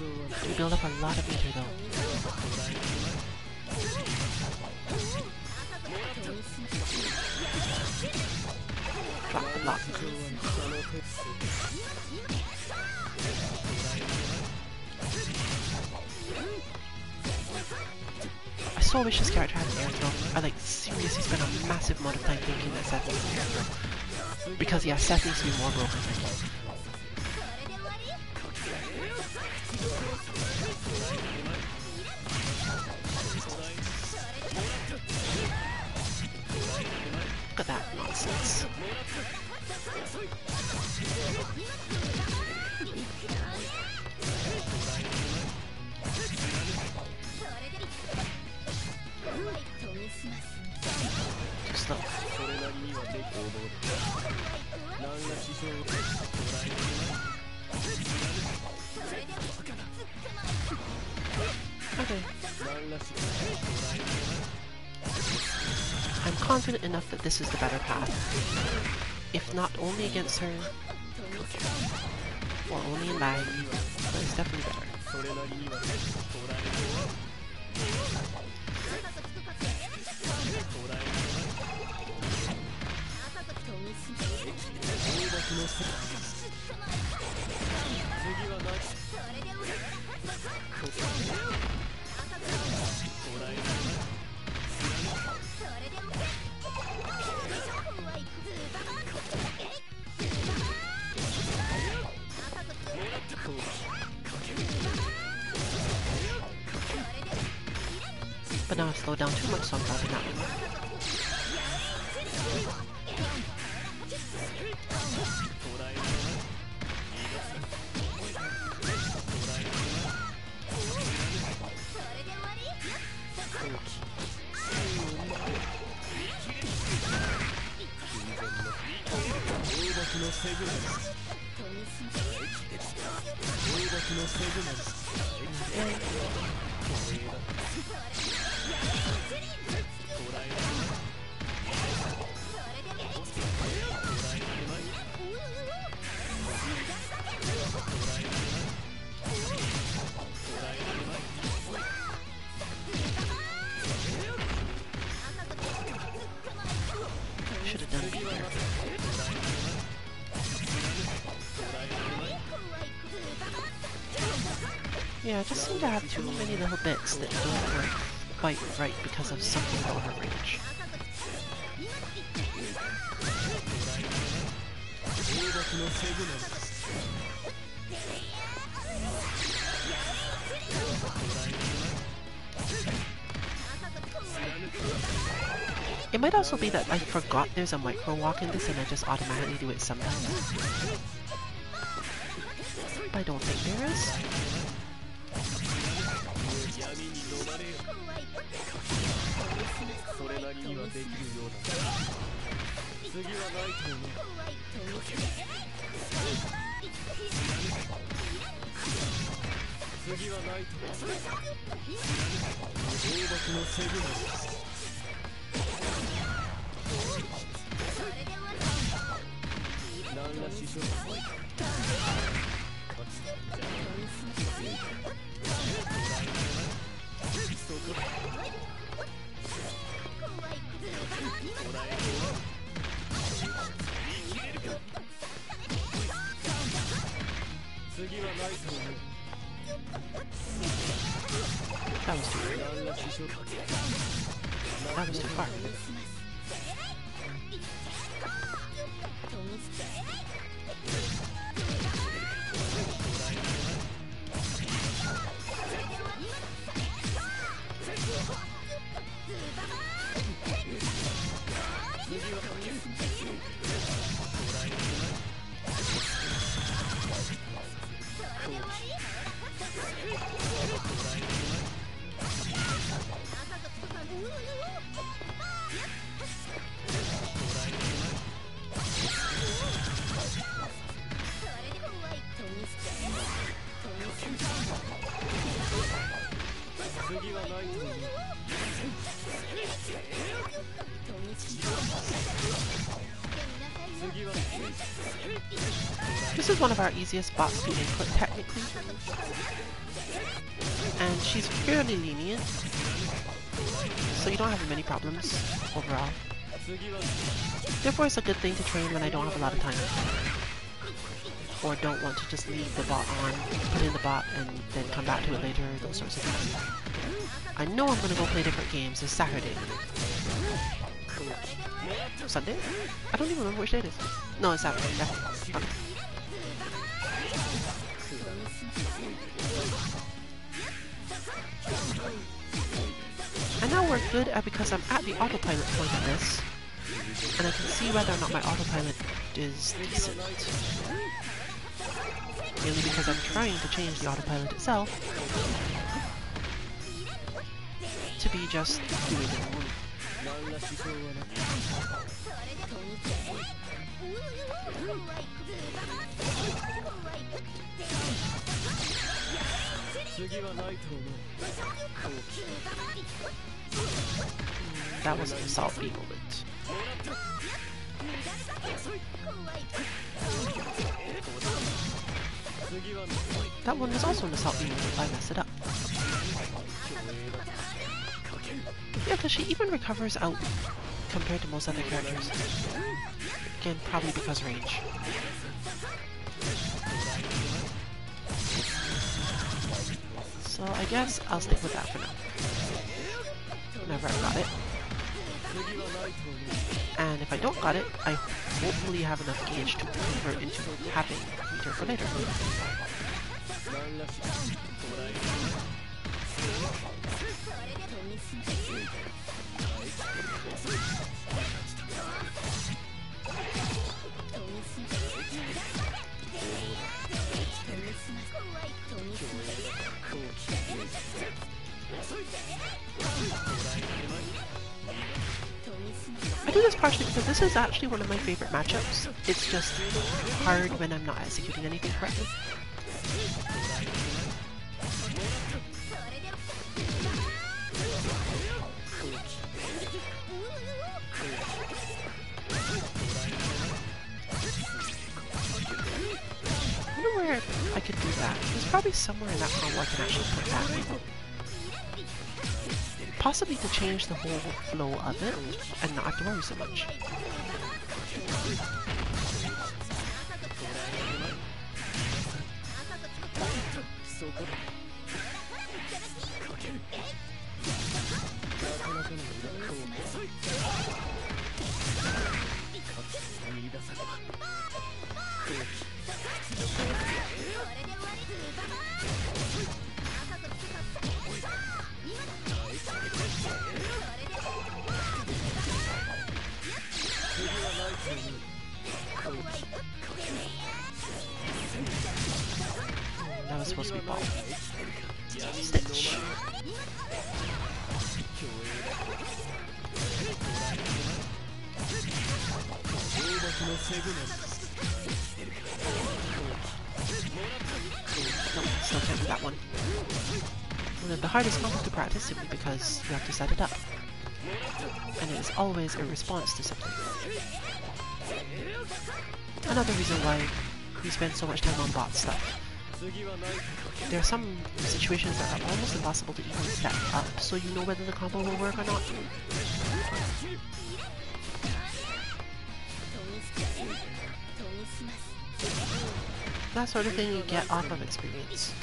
We build up a lot of meter though. Drop the block. I so wish this character had an air throw. I like seriously spent a massive amount of time thinking that Seth needs an air throw. Because yeah, Seth needs to be more broken. Look at that nonsense. Too slow. Okay. I'm confident enough that this is the better path. If not only against her, or only in lag, but it's definitely better. But now I've slowed down too much, so I'm dropping that one. Should have done B there. Yeah, I just seem to have too many little bits that don't work quite right because of something about her range. It might also be that I forgot there's a micro walk in this and I just automatically do it sometimes. I don't think there is. That was too far. That was too far. This is one of our easiest bots to input technically, and she's fairly lenient, so you don't have many problems overall. Therefore it's a good thing to train when I don't have a lot of time, or don't want to just leave the bot on, put in the bot, and then come back to it later, those sorts of things. I know I'm gonna go play different games. It's Saturday. Sunday? I don't even remember which day it is. No, it's Saturday, definitely. Okay. And now we're good because I'm at the autopilot point of this, and I can see whether or not my autopilot is decent. Mainly because I'm trying to change the autopilot itself to be just doing it. That was an assault B moment. That one was also an assault B moment if I messed it up. Yeah, because she even recovers out compared to most other characters. Again, probably because range. So I guess I'll stick with that for now. Whenever I got it. And if I don't got it, I hopefully have enough gauge to convert into having meter for later. I do this partially because this is actually one of my favorite matchups. It's just hard when I'm not executing anything correctly. I wonder where I could do that. There's probably somewhere in that combo I can actually put that. Possibly to change the whole flow of it and not have to worry so much. That was supposed to be ball. Stitch. No, still can't do that one. One of the hardest combos to practice simply because you have to set it up. And it is always a response to something. Another reason why we spend so much time on bot stuff. There are some situations that are almost impossible to even set up, so you know whether the combo will work or not. That sort of thing you get off of experience.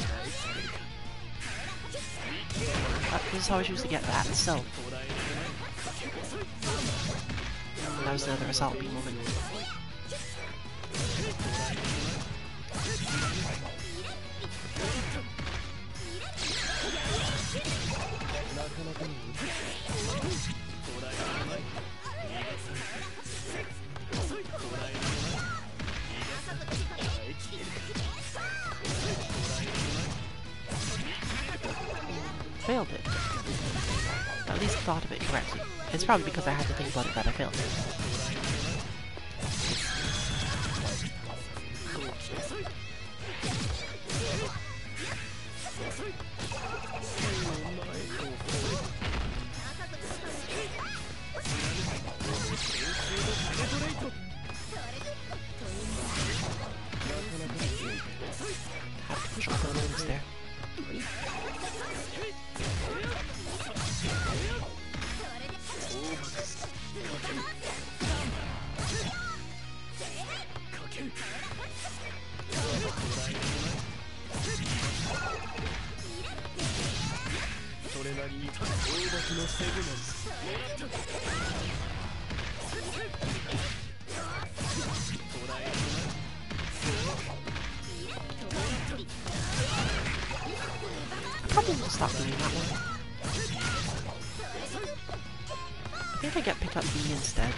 This is how I choose to get that, so... That was another assault B moment. Failed it. At least thought of it correctly. It's probably because I had to think about it that I failed it. I probably need to stop doing that one. I think I get pick up B instead.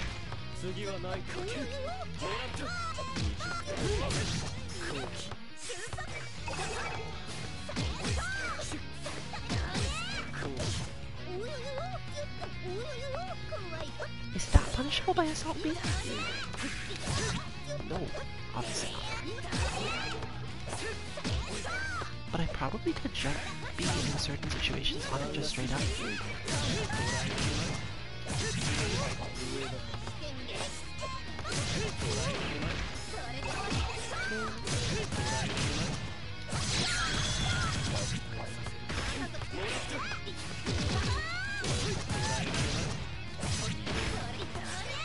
Is that punishable by assault B? No, obviously not. But I probably could jump B in certain situations on it just straight up.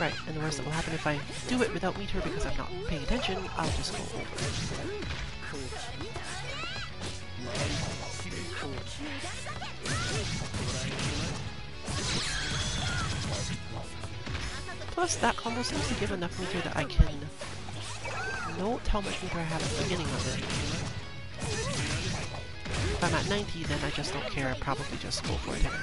Right, and the worst that will happen if I do it without meter because I'm not paying attention, I'll just go over. Plus, that combo seems to give enough meter that I can note how much meter I have at the beginning of it. If I'm at 90, then I just don't care, I'd probably just go for it anyway.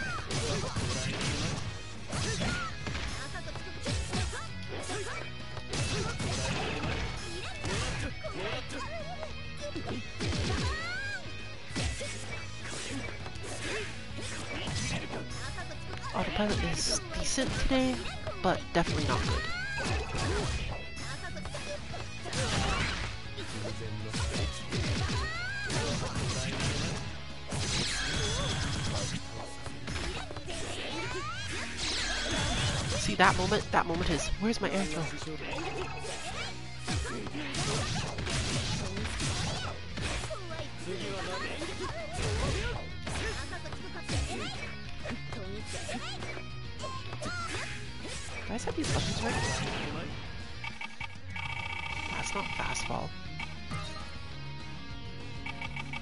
Autopilot is decent today, but definitely not good. See that moment? That moment is, where's my air throw? Did I set these buttons right? That's not fastball.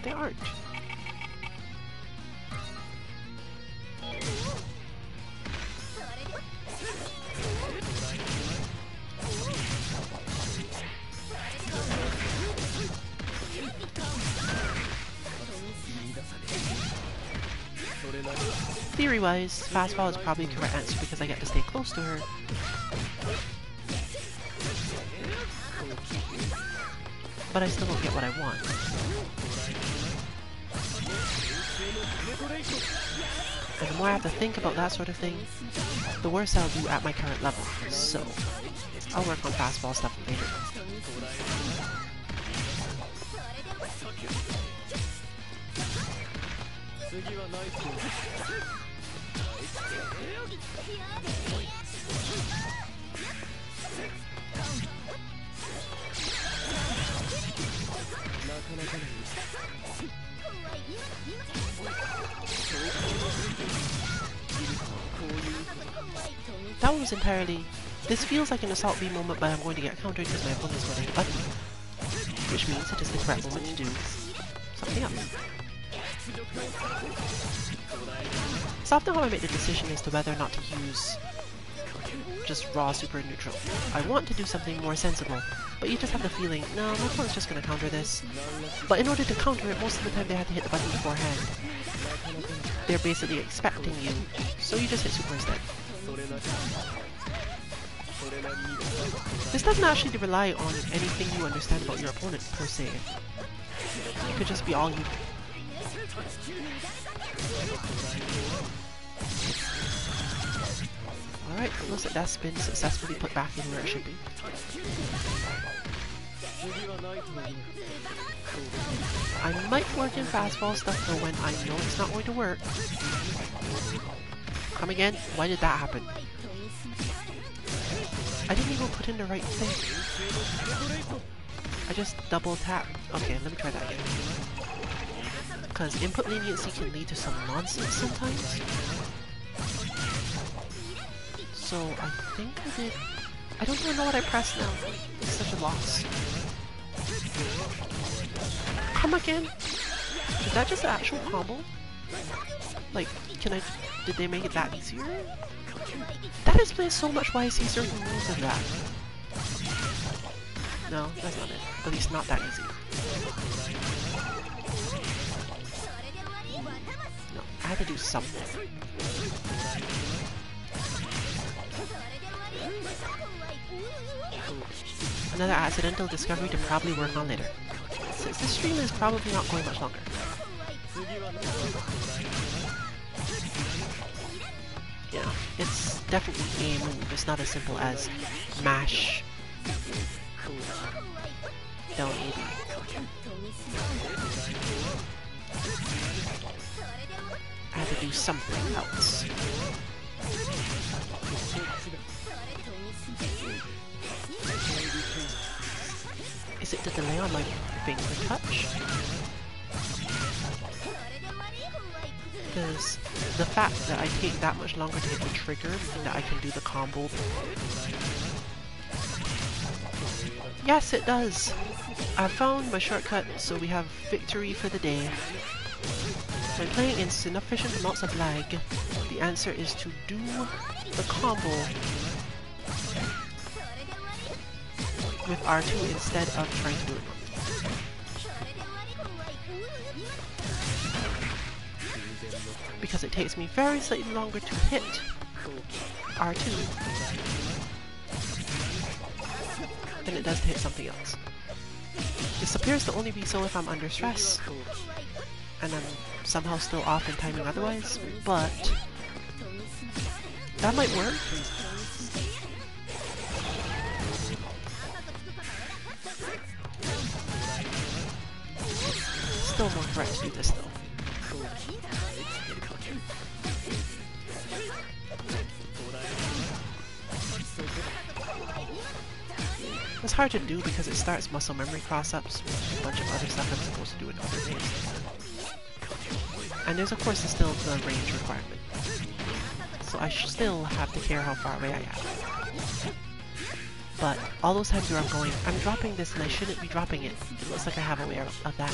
They aren't. Theory-wise, fastball is probably the correct answer because I get to stay close to her. But I still don't get what I want. And the more I have to think about that sort of thing, the worse I'll do at my current level. So, I'll work on fastball stuff later. That was entirely... This feels like an assault B moment, but I'm going to get countered because my opponent's holding a button. Which means it is the correct moment to do something else. It's often how I make the decision as to whether or not to use just raw super neutral. I want to do something more sensible, but you just have the feeling, no, my opponent's just going to counter this. But in order to counter it, most of the time they have to hit the button beforehand. They're basically expecting you, so you just hit super instead. This doesn't actually rely on anything you understand about your opponent, per se. It could just be all you... Alright, looks like that's been successfully put back in where it should be. I might work in fastball stuff though when I know it's not going to work. Come again? Why did that happen? I didn't even put in the right thing. I just double tap. Okay, let me try that again. Because input leniency can lead to some nonsense sometimes. So I think I did... I don't even know what I pressed now. It's such a loss. Come again? Is that just an actual combo? Like, did they make it that easier? That explains so much why I see certain moves of that. No, that's not it. At least not that easy. No, I had to do something. Another accidental discovery to probably work on later, since this stream is probably not going much longer. Yeah, it's definitely a move. It's not as simple as mash down AB. I had to do something else. Is it the delay on my finger touch? Because the fact that I take that much longer to hit the trigger means that I can do the combo. Yes, it does! I found my shortcut, so we have victory for the day. When playing in sufficient amounts of lag, the answer is to do the combo with R2 instead of trying to do it. Because it takes me very slightly longer to hit R2 than it does to hit something else. This appears to only be so if I'm under stress, and I'm somehow still off in timing otherwise, but that might work. Still more correct to do this though. It's hard to do because it starts muscle memory cross-ups with a bunch of other stuff I'm supposed to do in other games. And there's of course still the range requirement. So I still have to care how far away I am. But all those times where I'm going, I'm dropping this and I shouldn't be dropping it. It looks like I have a way of that.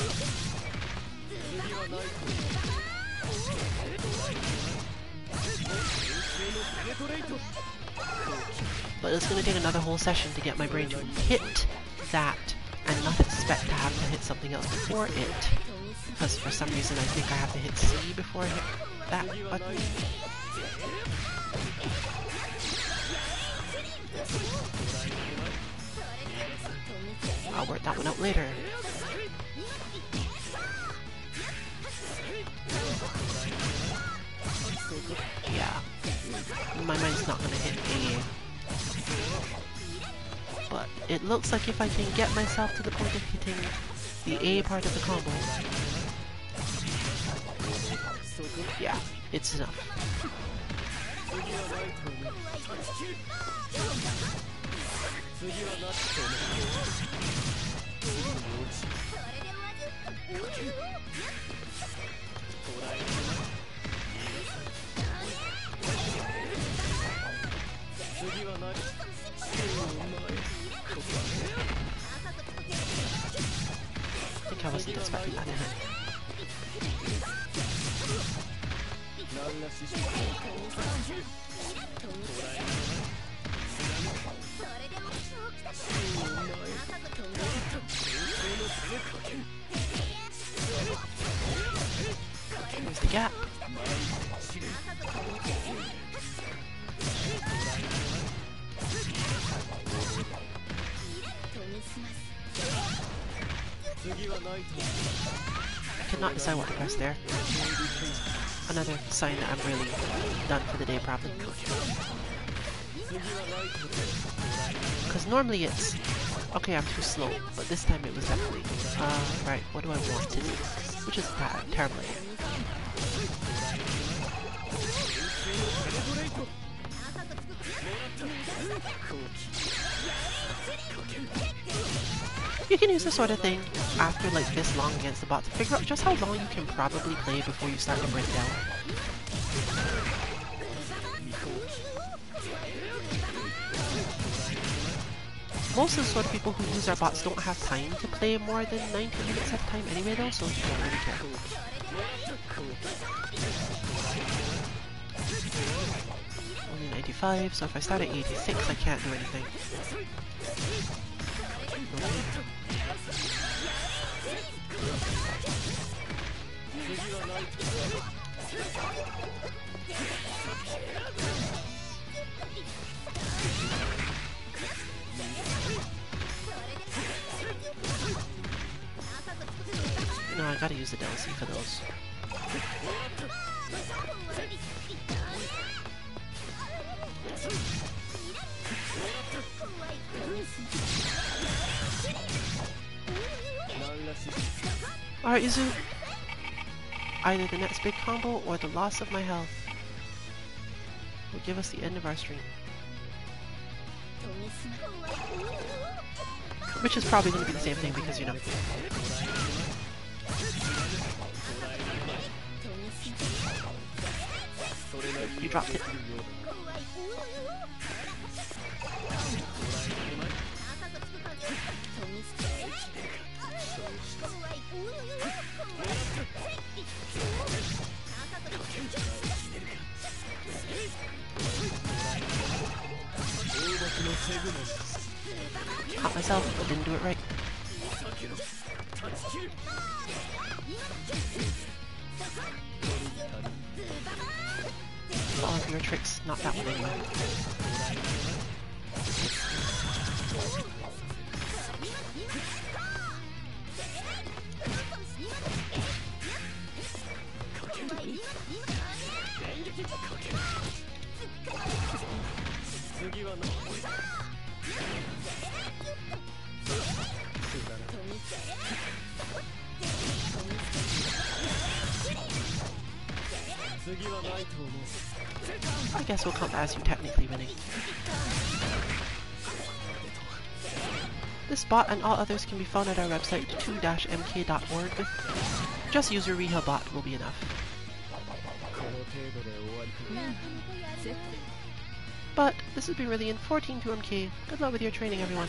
But it's going to take another whole session to get my brain to hit that and not expect to have to hit something else before it. Because for some reason I think I have to hit C before I hit that button. I'll work that one out later. Yeah. My mind's not gonna hit A. But it looks like if I can get myself to the point of hitting the A part of the combo, yeah, it's enough. I think I wasn't expecting that to hit. Here's the gap. I cannot decide what to press there. Another sign that I'm really done for the day, probably. Because normally it's, okay, I'm too slow, but this time it was definitely, right, what do I want to do? Which is a terrible idea. You can use this sort of thing after like this long against the bot to figure out just how long you can probably play before you start to break down. Most of the sort of people who use our bots don't have time to play more than 90 minutes at a time anyway though, so you don't really care. Only 95, so if I start at 86 I can't do anything. No, I gotta use the DLC for those. Alright, Yuzu. Either the next big combo or the loss of my health will give us the end of our stream. Which is probably going to be the same thing because, you know. You dropped it. Caught myself, but didn't do it right. All of your tricks, not that one anyway. I guess we'll count that as you technically winning. This bot and all others can be found at our website 2-mk.org. Just YuzurihaBot will be enough. But this has been really in 14 2MK. Good luck with your training, everyone.